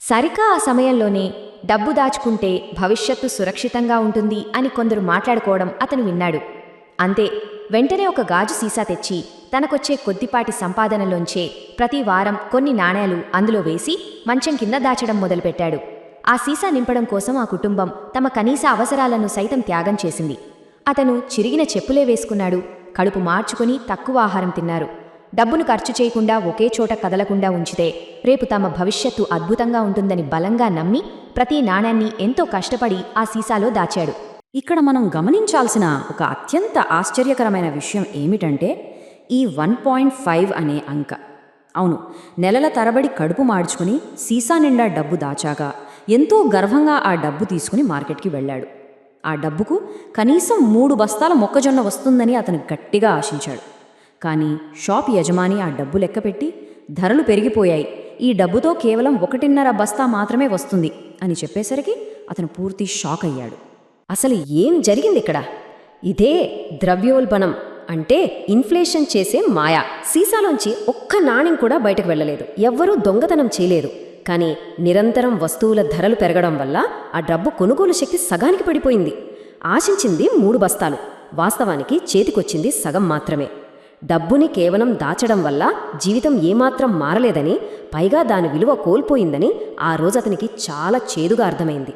సరిగ్గా ఆ సమయంలోనే డబ్బు దాచుకుంటే భవిష్యత్తు సురక్షితంగా ఉంటుంది అని కొందరు మాట్లాడుకోవడం అతను విన్నాడు. అంతే, వెంటనే ఒక గాజు సీసా తెచ్చి తనకొచ్చే కొద్దిపాటి సంపాదనలోంచే ప్రతి వారం కొన్ని నాణేలు అందులో వేసి మంచం కింద దాచడం మొదలుపెట్టాడు. ఆ సీసా నింపడం కోసం ఆ కుటుంబం తమ కనీస అవసరాలను సైతం త్యాగం చేసింది. అతను చిరిగిన చెప్పులే వేసుకున్నాడు. కడుపు మార్చుకుని తక్కువ ఆహారం తిన్నారు. డబ్బును ఖర్చు చేయకుండా ఒకే చోట కదలకుండా ఉంచితే రేపు తమ భవిష్యత్తు అద్భుతంగా ఉంటుందని బలంగా నమ్మి ప్రతి నాణ్యాన్ని ఎంతో కష్టపడి ఆ సీసాలో దాచాడు. ఇక్కడ మనం గమనించాల్సిన ఒక అత్యంత ఆశ్చర్యకరమైన విషయం ఏమిటంటే ఈ 1.5 అనే అంక. అవును, నెలల తరబడి కడుపు మార్చుకుని సీసా నిండా డబ్బు దాచాక ఎంతో గర్వంగా ఆ డబ్బు తీసుకుని మార్కెట్కి వెళ్ళాడు. ఆ డబ్బుకు కనీసం 3 బస్తాల మొక్కజొన్న వస్తుందని అతను గట్టిగా ఆశించాడు. కానీ షాప్ యజమాని ఆ డబ్బు లెక్కపెట్టి ధరలు పెరిగిపోయాయి, ఈ డబ్బుతో కేవలం 1.5 బస్తా మాత్రమే వస్తుంది అని చెప్పేసరికి అతను పూర్తి షాక్ అయ్యాడు. అసలు ఏం జరిగిందిక్కడ? ఇదే ద్రవ్యోల్బణం అంటే ఇన్ఫ్లేషన్ చేసే మాయా. సీసాలోంచి ఒక్క నాణెం కూడా బయటకు వెళ్ళలేదు. ఎవ్వరూ దొంగతనం చేయలేదు. కానీ నిరంతరం వస్తువుల ధరలు పెరగడం వల్ల ఆ డబ్బు కొనుగోలు శక్తి సగానికి పడిపోయింది. ఆశించింది 3 బస్తాలు, వాస్తవానికి చేతికొచ్చింది సగం మాత్రమే. డబ్బుని కేవలం దాచడం వల్ల జీవితం ఏమాత్రం మారలేదని, పైగా దాని విలువ కోల్పోయిందని ఆ రోజు అతనికి చాలా చేదుగా అర్థమైంది.